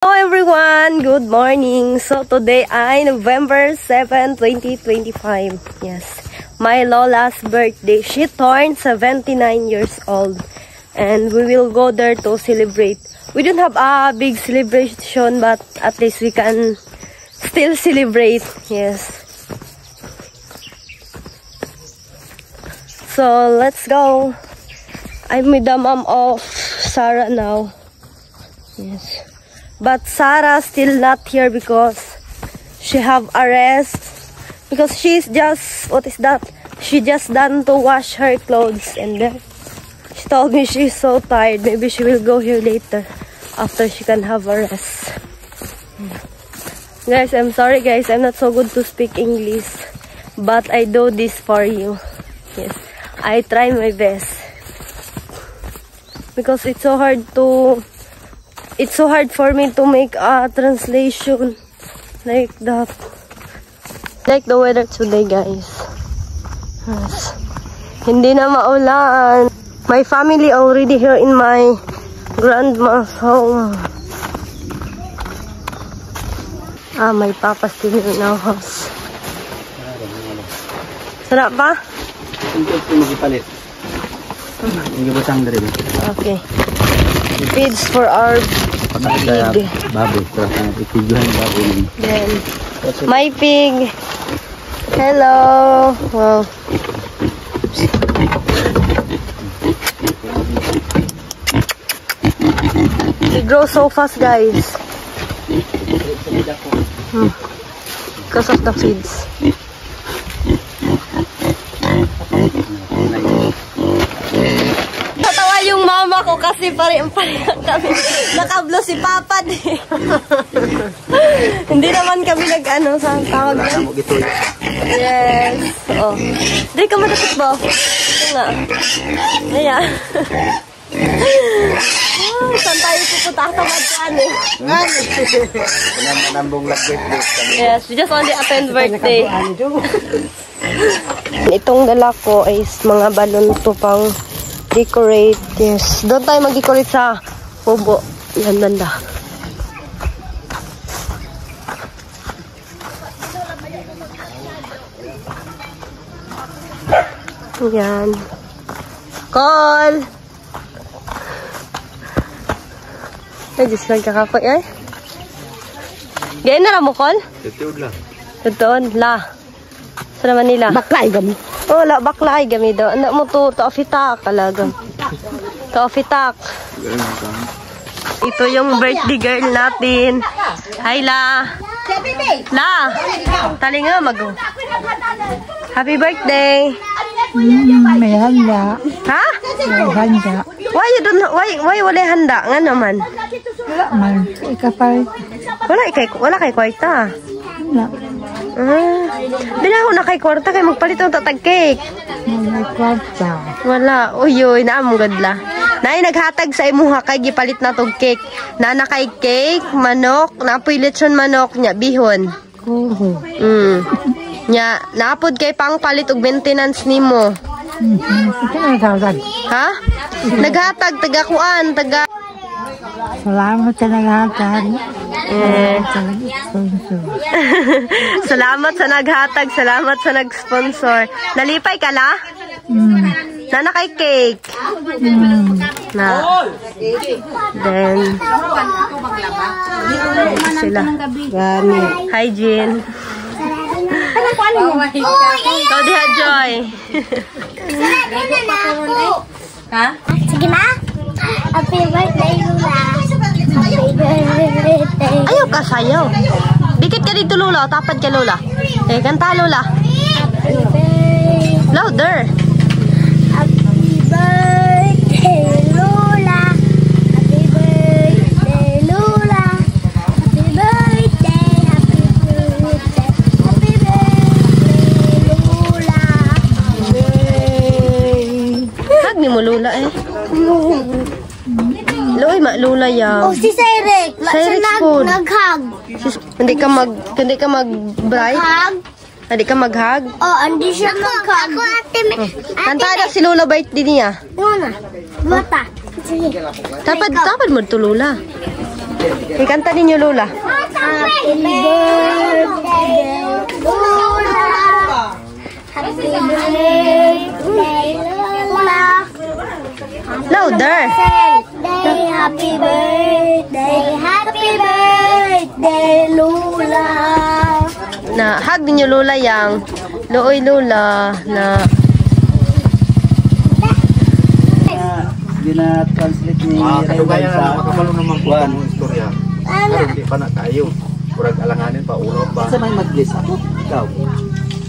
Hello everyone! Good morning! So today ay November 7, 2025. Yes, my Lola's birthday. She turned 79 years old and we will go there to celebrate. We don't have a big celebration but at least we can still celebrate. Yes. So let's go. I'm with the mom of Sarah now. Yes. But Sarah still not here because she have arrest. Because she's just, what is that? She just done to wash her clothes and then she told me she's so tired. Maybe she will go here later after she can have a rest. Guys, I'm sorry guys. I'm not so good to speak English. But I do this for you. Yes. I try my best. Because it's so hard for me to make a translation like that. Like the weather today, guys. Yes. Hindi na maulan. My family already here in my grandma's home. My papa still here in our house. Sarap ba? Okay. Feeds for our pig. Then my pig. Hello. Wow. He grows so fast, guys. Because of the feeds. Yung mama ko kasi pareho kami. Nakablo si Papa din. Hindi naman kami nag-ano sa tawag yan. Yes. Oh. Di ka matakot ba? Ito nga. Ayan. Saan tayo pupunta sa madyan eh? Yes, we just only attend birthday. Itong dala ko is mga balon to pang decorate. Yes. Doon tayo mag-decorate sa kubo. Ganda. Yan. Call! Ay, Diyos lang kakapoy ay. Gaya na lang mo, Call? Tutuod lang. Tutuod, la. Sa naman nila? Baklay gami. Oh, la, baklay gami daw. Anak mo to, taafitak talaga. Taafitak. Ito yung birthday girl natin. Hi, La. La. Tali nga, mag-o. Happy birthday. May handa. Ha? May handa. Why wala handa? Nga naman. Man, ikapal. Wala kay kwarta. Wala. Binaho na kay kwarta kay magpalit ng tatag cake. May kwarta. Wala. Uyoy, naamong gadla. Nay, naghatag sa imuha kay gipalit na tog cake. Nana kay cake, manok, napoy lechon manok, nya bihon. Kuho. Nya, naapod kay pang palit og maintenance nimo. Ito na tawag. Ha? Naghatag, taga-kuan, taga... Salamat sa naghatag. Salamat sa naghatag, salamat sa nag-sponsor. Nalipay ka la? Nana kay cake. Na. Then, sila. Gani. Hi, Jean. Ikaw diha, Joy. Ha? Sige na. Happy birthday, Lula. Happy birthday. Ayaw ka sayaw. Dikit ka dito, Lola. Tapad ka, Lola. Kanta, Lola. Happy birthday. Louder. Happy birthday, Lula. Happy birthday, Lula. Happy birthday, happy birthday. Happy birthday, Lula. Hag ni mo, Lola eh. Loy, Lola yan. Oh, si Cyrix. Cyrix food. Nag-hug. Hindi ka mag-bright? Hug? Hindi ka mag-hug? Oh, hindi siya mag-hug. Ako, ate. Kanta na si Lola birthday niya. Una. Bata. Sige. Tapad mo to, Lola. Ikanta ninyo, Lola. Happy birthday, Lola. Happy birthday, Lola. Louder. Happy birthday, Lola. Na hug ninyo, Lola, yang. Looy, Lola. Na Hindi na translate ni Kadugayan na makapalo naman po ang istorya. Pero hindi pa na tayo. Kurang alanganin pa, ulo pa. Sa may mag-bless ako? Ikaw?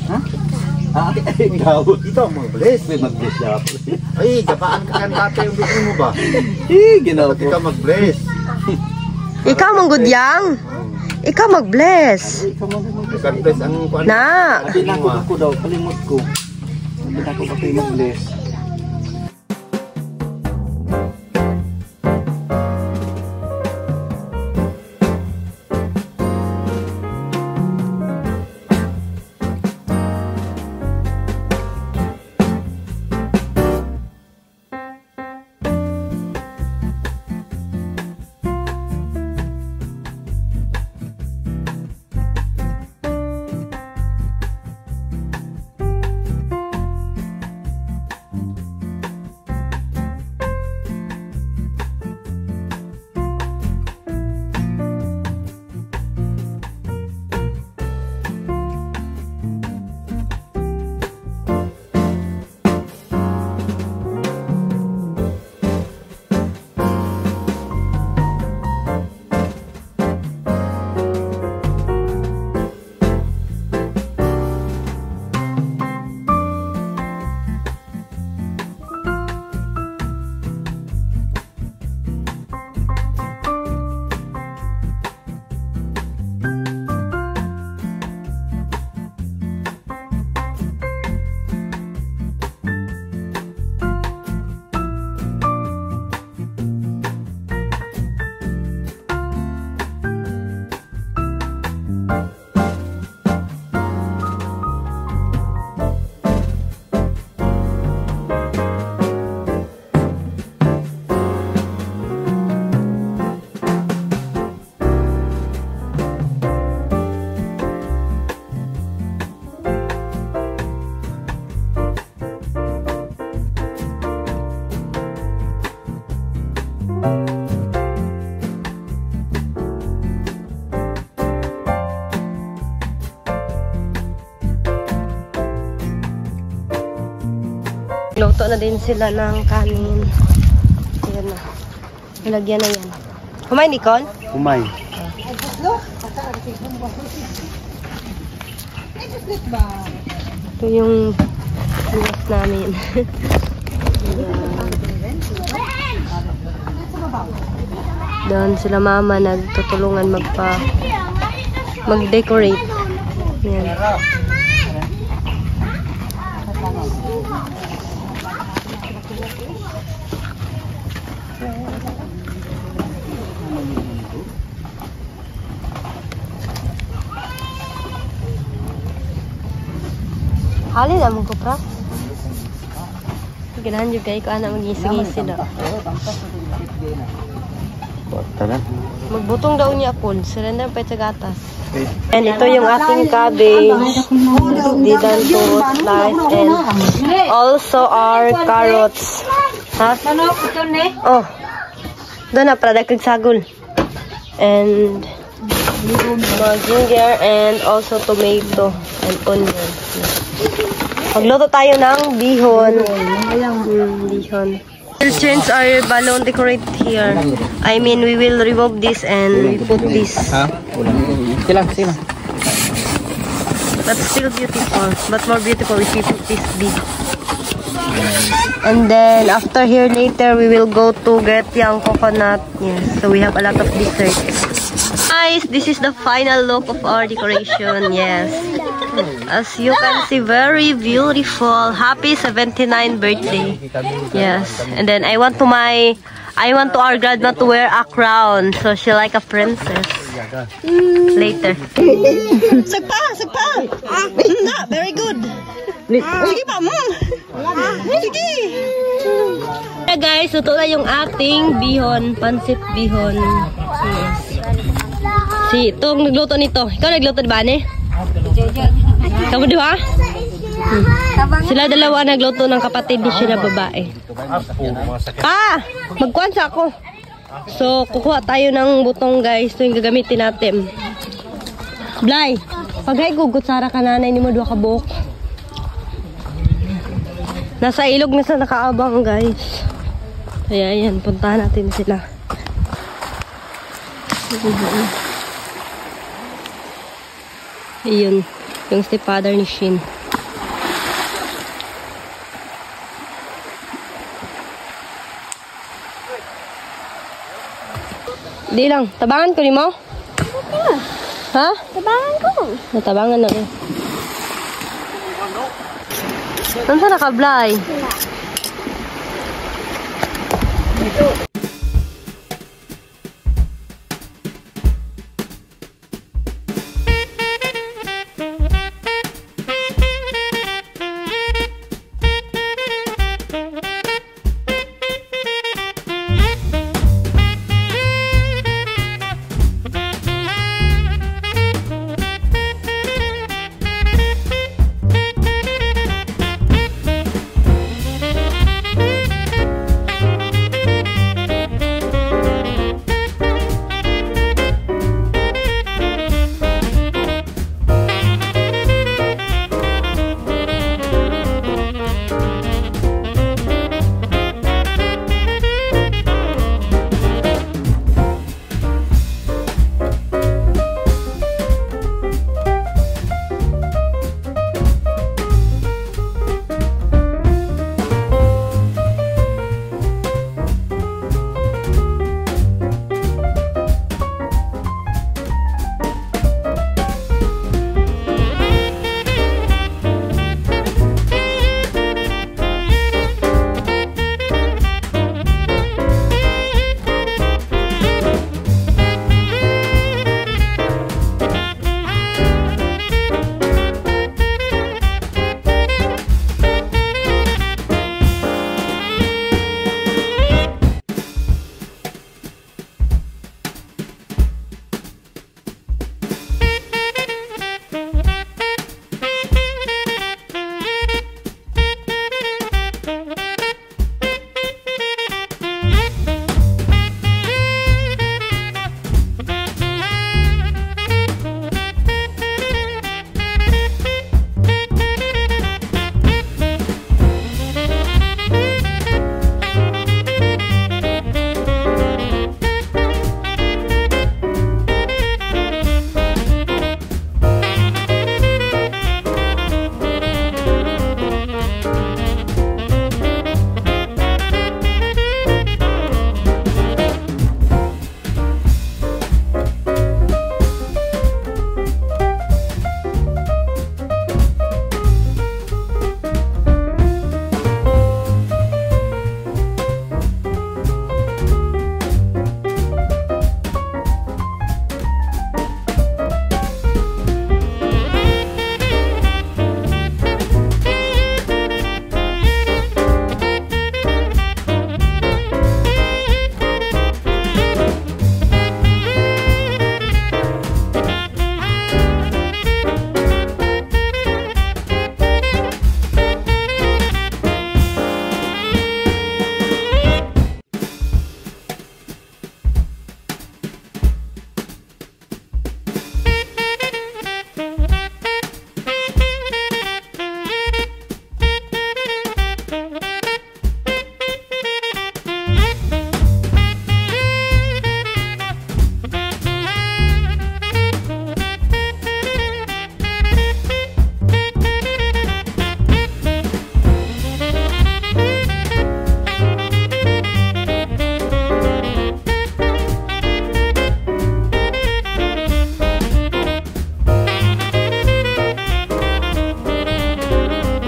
Ha? Ikaw? Ito ang mga bless. May mag-bless siya ako. Ay, gapaan ka kan tatay yung gusto mo ba? Ginawa Ba't ikaw mag-bless? ikaw manggod yang. Ikaw mag-bless. God-bless ang kuwan. Na. Pinakot ko daw, kalimot ko. Pinakot ako yung mag-bless. Luto na din sila ng kanin. Ayan na. Nalagyan na yan. Kumain, Nicole? Umay. Ito yung luwas namin. Doon sila mama nagtutulungan mag-decorate. Yan. Halin naman ko, pra. Ganahan yung kayo ko anak mag-isig-isig na. Magbutong daw niya ako. Surrender pa sa gatas. And ito yung ating cabbage. Didn't to slice. And also our carrots. Ha? Oh. Doon na, para dagkag sagol. And mga ginger and also tomato and onion. Magluto tayo ng bihon. Bihon. Children's are balloon decorate here. I mean, we will remove this and we put this. Sila. That's still beautiful, but more beautiful if we put this big. And then after here later, we will go to get yung coconut. Yes, so we have a lot of dessert. Guys, this is the final look of our decoration. Yes, as you can see, very beautiful. Happy 79th birthday. Yes, and then I want to our grandma to wear a crown, so she like a princess. Later. Sagpa. Very good. Sige pa, mom. Sige. Hey guys, ito na yung ating bihon, pansit bihon. Yes. Si itong nagluto nito. Ikaw nagluto diba, ne? Kamu di ba? Sila dalawa nagluto ng kapatid ni siya na babae. Magkuhan sa ako. So, kukuha tayo ng butong guys. Ito yung gagamitin natin. Blay, paghay gugut sara ka nanay ni mo duha ka buhok. Nasa ilog na sa nakaabang guys. Kaya yan, puntahan natin sila. Ayun, yung stepfather ni Shin. Di lang, tabangan ko ni mo? Ha? Tabangan ko. Natabangan na eh. Saan sa nakablay?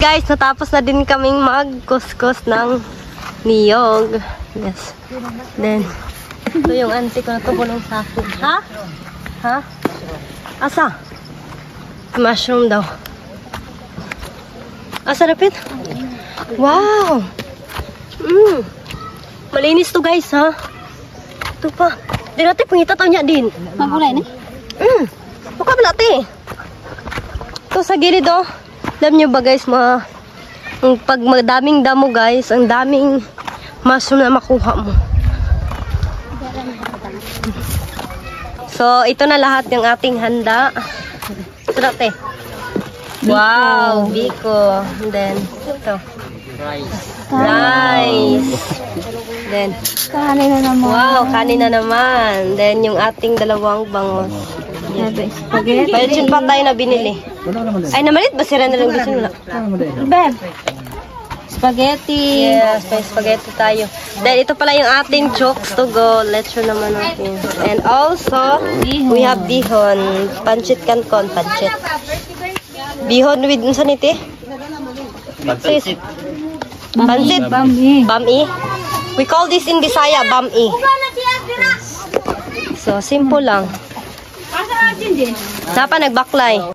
Guys, natapos na din kaming magkuskus ng niyog. Yes. Then, ito yung auntie ko na tubulong sa akin. Ha? Ha? Asa? Mushroom daw. Asa rapid? Wow! Malinis to guys ha. Ito pa. Di natin pangita to niya din. Magulay na. Buka ba natin? Ito sa gilid oh. Alam nyo ba guys, pag madaming damo guys, ang daming mushroom na makuha mo. So, ito na lahat yung ating handa. Sarap eh. Wow, biko. And then, ito. Rice. Then, Kanin na naman. wow, kanin na naman. Then, yung ating dalawang bangos. Spaghetti. Bayad pa tayo na binili. Ay, namalit ba sila na lang gusto nila? Beb. Spaghetti. Yes, may spaghetti tayo. Then, ito pala yung ating chokes to go. Let's show naman natin. And also, we have bihon. Pancit canton, pancit. Bihon with, saan ito? Pancit. Pancit. Bami. We call this in Bisaya, bami. So, simple lang. Sapa nagbaklay.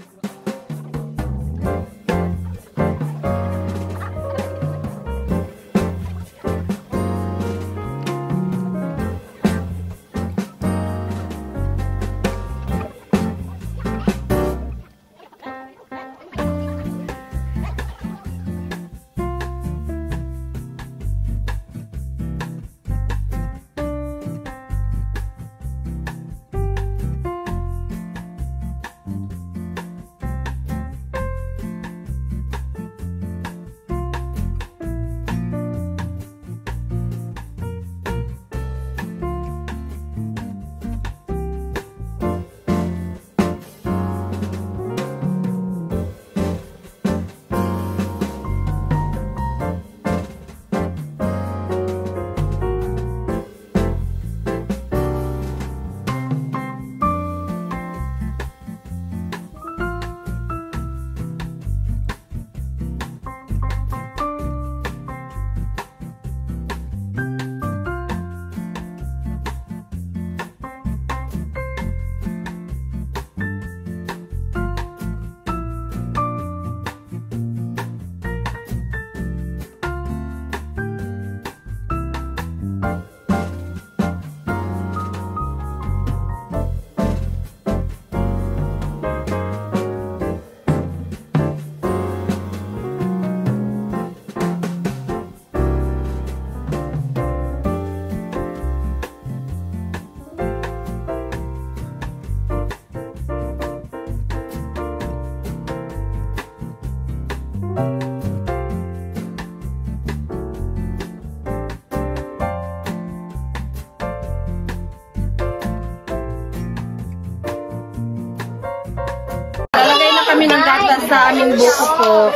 Lalagay na kami ng gatas sa aming buko po.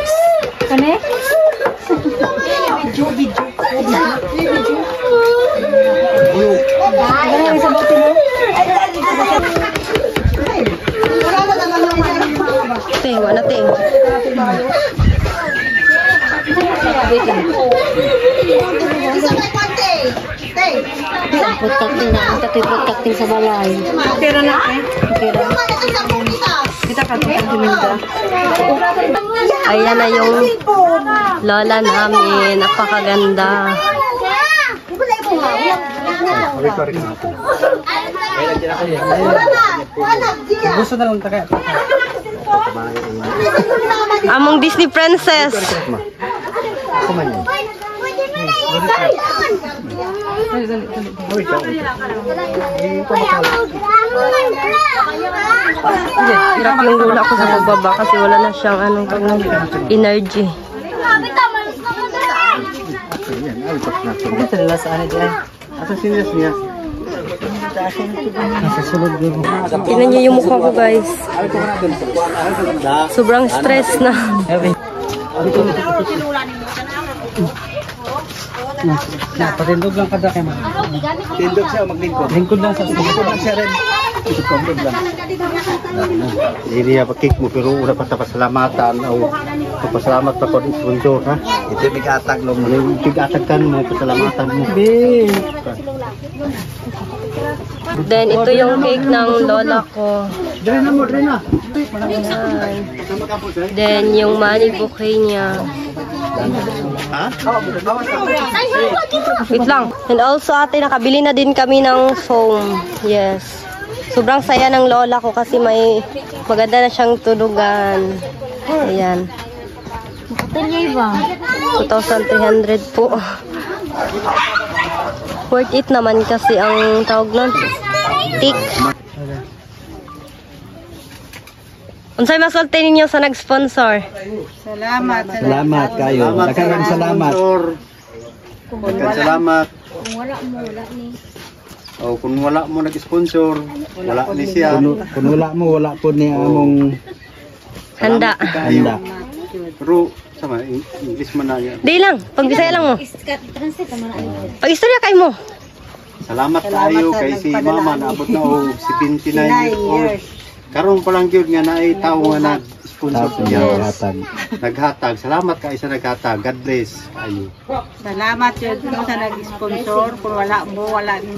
Kane? Te, wala te. Protecting na. Ang tato'y protecting sa balay. Pera na eh. Pera. Kita ka ito tuminda. Ayan na yung lola namin. Napakaganda. Gusto na lang taka. Among Disney princess. Kumain. Hirap yung lula ko sa pagbaba kasi wala na siyang energy. Ito nila sa ano diyan. Asa sinas niya? Nasa sulod din. Tingnan niyo yung mukha ko guys. Sobrang stress na. Patindog lang kada kay mga. Tindog siya maglingkod. Lingkod lang sa lingkod lang siya rin. Ito tindog lang. Hindi niya pakik mo pero una pa sa pasalamatan o pasalamat pa ko sa sponsor ha. Ito bigatag lo mo. Bigatag kan mo pasalamatan mo. Then, ito yung cake ng lola ko. Ayan. Then, yung money bouquet niya. Wait lang. And also, ate, nakabili na din kami ng foam. Yes. Sobrang saya ng lola ko kasi may maganda na siyang tulugan. Ayan. 2,300 po. Worth it naman kasi ang tawag nun. Tick. Unsay masulti ninyo sa nag-sponsor? Salamat. Salamat kayo. Daghang salamat. Daghang salamat. Oh, kung wala mo nag-sponsor, wala ni siya. Kung wala mo, wala po ni among Handa. handa. Pero, sama, English man na yan. Di lang. Pag-bisaya lang mo. Pag-istorya kay mo. Salamat tayo kay si Mama, naabot na o 79 years old. Karon pa lang yun nga na ay tao nga nag-sponsor niya. Naghatag. Salamat kayo sa naghatag. God bless. Ayo. Salamat yun sa nag-sponsor. Kung wala mo, wala ni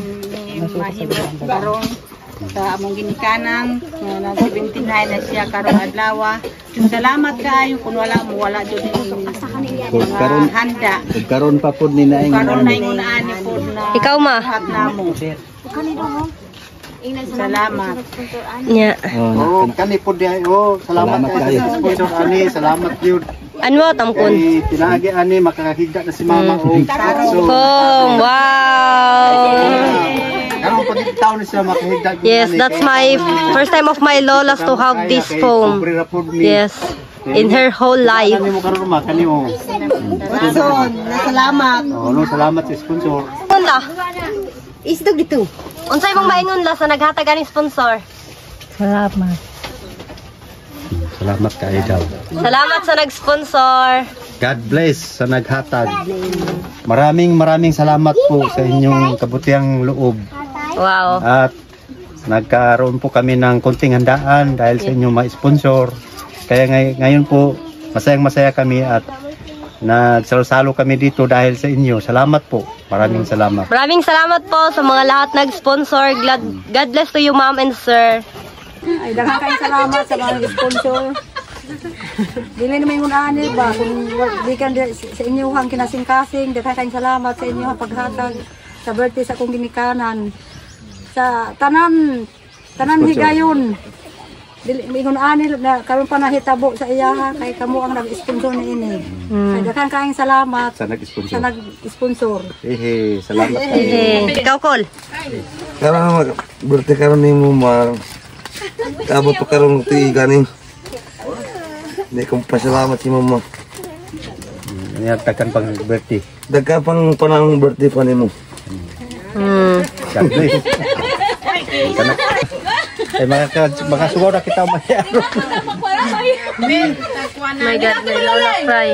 mahimot karon sa among ginikanan. Na 79 na siya karon adlaw. Salamat kayo. Kung wala mo, wala dyan mga handa. Karon pa po ni naing. Karon na yung naani po na Ikaw, ma. lahat na mo. Salamat. Nya. Oh, kani po di oh, salamat kayo sa sponsor ani. Salamat yun. Ano tamkon? Kay pinagi ani makakahigda na si Mama o. So, Oh, wow. karon pag taon na siya makahigda. Yes, that's my first time of my lolas to have this foam. Yes, in her whole life. Kani mo karon ma kani mo. Salamat. Oh, no, salamat sa sponsor. Unla. Isdog dito. Unsay mong maingon la sa naghatag ani sponsor? Salamat. Salamat kayo daw. Salamat sa nag-sponsor. God bless sa naghatag. Maraming salamat po sa inyong kabutihang loob. Wow. At nagkaroon po kami ng konting handaan dahil sa inyong mga sponsor. Kaya ngayon po, masayang-masaya kami at nagsalo-salo kami dito dahil sa inyo. Salamat po. Maraming salamat. Maraming salamat po sa mga lahat nag-sponsor. God bless to you, ma'am and sir. Ay, daghang kayong salamat sa mga sponsor. Dili naman yung anil ba? Kung di ka sa inyo ang kinasing-kasing, daghang kayong salamat sa inyo ang paghatag sa birthday sa kong ginikanan. Sa tanan higayon. Dili ingon anil na karon pa nahitabo sa iyaha kay kamo ang nag-sponsor ni ini. Ay daghang kayong salamat Sa nag-sponsor. sa nag-sponsor. Salamat kayo. Ikaw, Col. Karena berarti karena ni mo ma abot pa karon ti gani. Di ko pasalamat si mama. Niyatakan pang birthday. Dagka pang panang birthday pa nimo. God bless. Eh mga sugaw na kita mayroon. My God, my lola cry.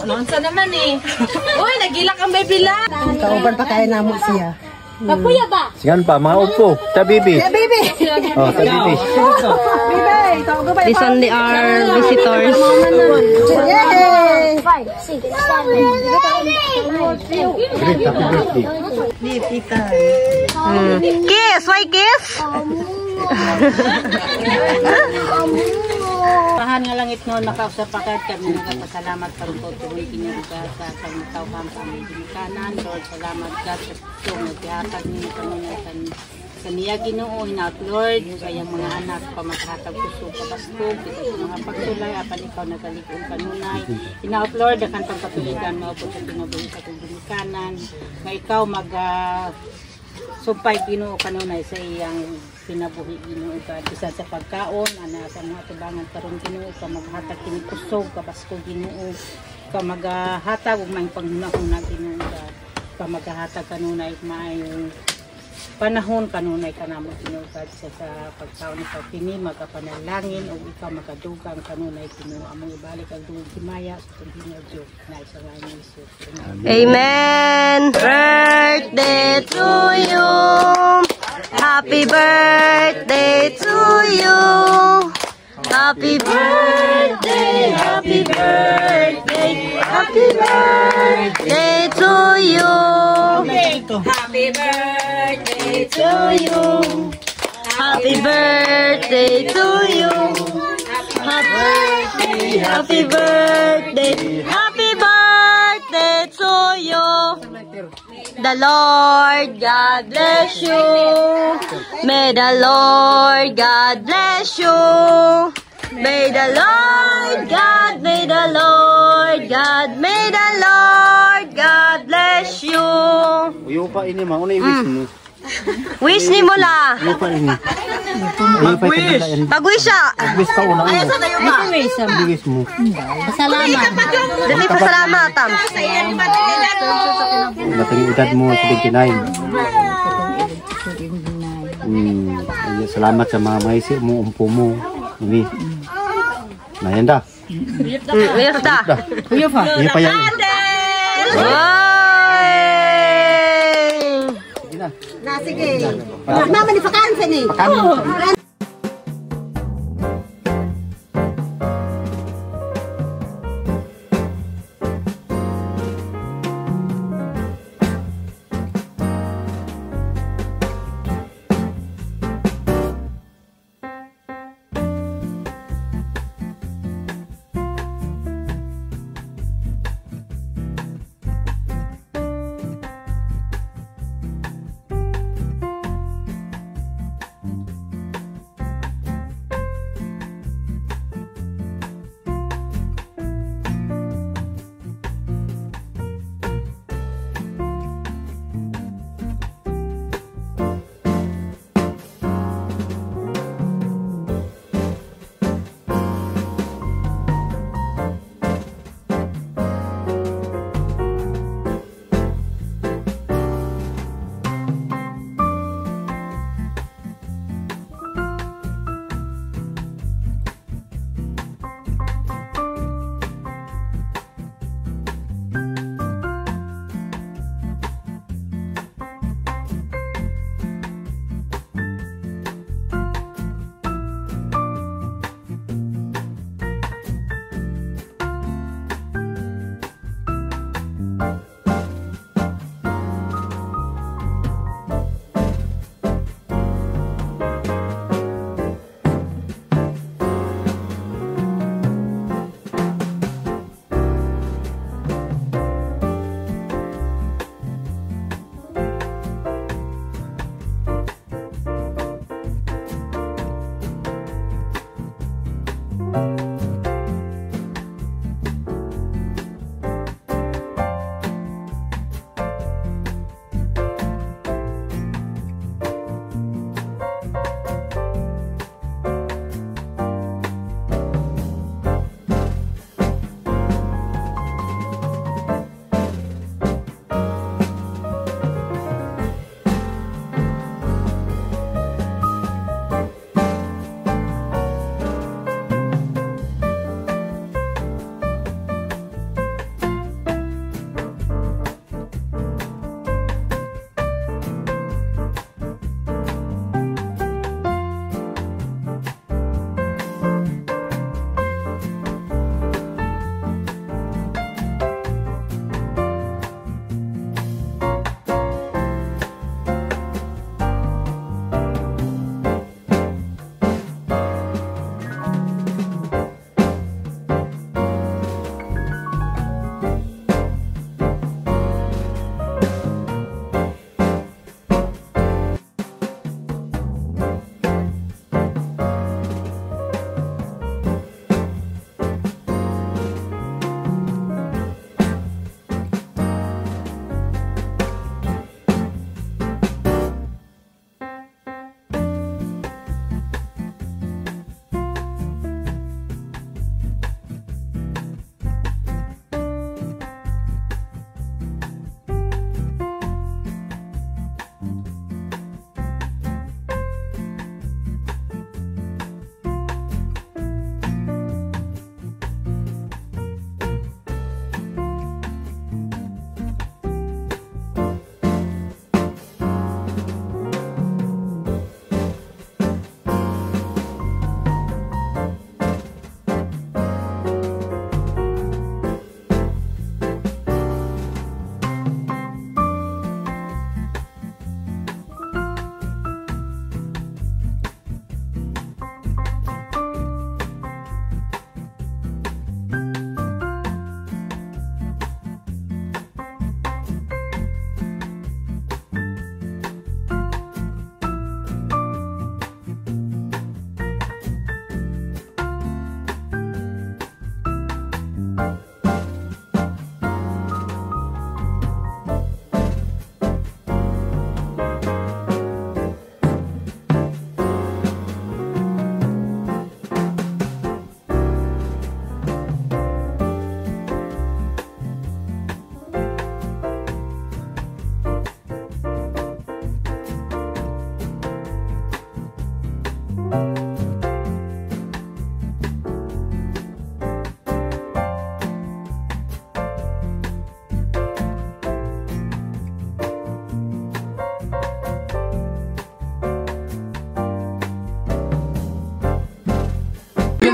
Nonsa naman eh. Uy, nagilak ang baby la. Kauban pa kaya namo siya. Kapuya ba? Sigan pa, mga upo. Tabibi. Oh, tabibi. These only are visitors. Yay! 5, 6, 7. Kiss! Why kiss? Pahan nga langit no nakausap pa kami nagpasalamat pa rin po tuloy kinita sa pagmataw kami kanan Lord salamat God sa tutong naghatag ninyo kami sa niya Ginoo hinaut Lord kayang mga anak pamathatag puso pabastog kita sa mga pagsulay apan ikaw nagalikon kanunay hinaut Lord akan pagpatuligan mo po sa kinabuhi sa kanan nga ikaw mag sumpay Ginoo kanunay sa iyang pinabuhi Ginoo ka bisan sa pagkaon ana sa mga tubangan karon Ginoo ka maghatag kini kusog ka Pasko Ginoo ka maghatag og may panghunahuna Ginoo ka maghatag kanunay maayong panahon kanunay kanamo Ginoo ka sa pagkaon sa kini magapanalangin og ikaw magadugang kanunay Ginoo among ibalik ang dugong himaya sa Panginoon Dios na sa ngalan ni Jesus. Amen. Birthday to you. Happy birthday to you. Happy birthday, happy birthday, happy birthday to you. Happy birthday to you. Happy birthday to you. Happy birthday, happy birthday to you. The Lord God bless you. May the Lord God bless you. May the Lord God, may the Lord God, may the Lord God bless you. Uyo pa ini ma, unay wish mo. Wish ni mo la. Uyo pa ini. Pag-wish. Pag-wish siya. Pag-wish ka una. Ay, sa tayo ba? Pag-wish mo. Salamat. Dali pa salamat, Tam. Matang edad mo 79. Salamat sa mga maisi mo, umpo mo. Ini. Nayanda. Uyos ta. Iya pa yan. Na, sige. Mama, ni pakansa ni.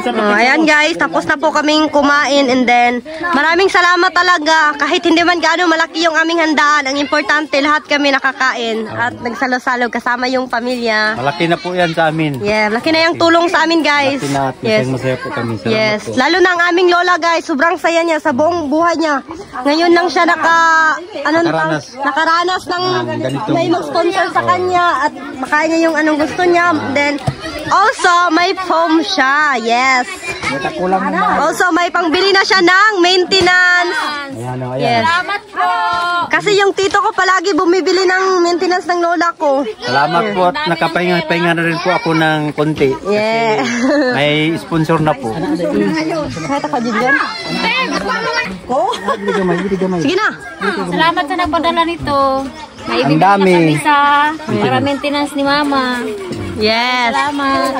Ayan guys, tapos na po kaming kumain and then maraming salamat talaga kahit hindi man gaano malaki yung aming handaan. Ang importante lahat kami nakakain at nagsalo-salo kasama yung pamilya. Malaki na po yan sa amin. Yeah, laki na yung tulong sa amin guys. Malaki na at masaya po kami. Salamat Yes, po. lalo na ang aming lola guys, sobrang saya niya sa buong buhay niya. Ngayon lang siya nakaranas ng may mag-sponsor sa kanya at makain niya yung anong gusto niya. Then also may foam siya. Yes. Also may pangbili na siya ng maintenance. Yes. Salamat po. Kasi yung tito ko palagi bumibili ng maintenance ng lola ko. Salamat po at nakapahinga na rin po ako ng konti. Yeah. May sponsor na po. Kahit ako din yan. Sige na. Salamat sa nagpadala nito. Ang dami. Para maintenance ni Mama. Yes. Salamat.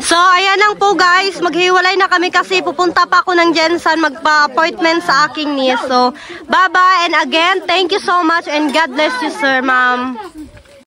So, ayan lang po guys. Maghiwalay na kami kasi pupunta pa ako ng Jensen magpa-appointment sa aking niece. So, bye-bye and again, thank you so much and God bless you, sir, ma'am.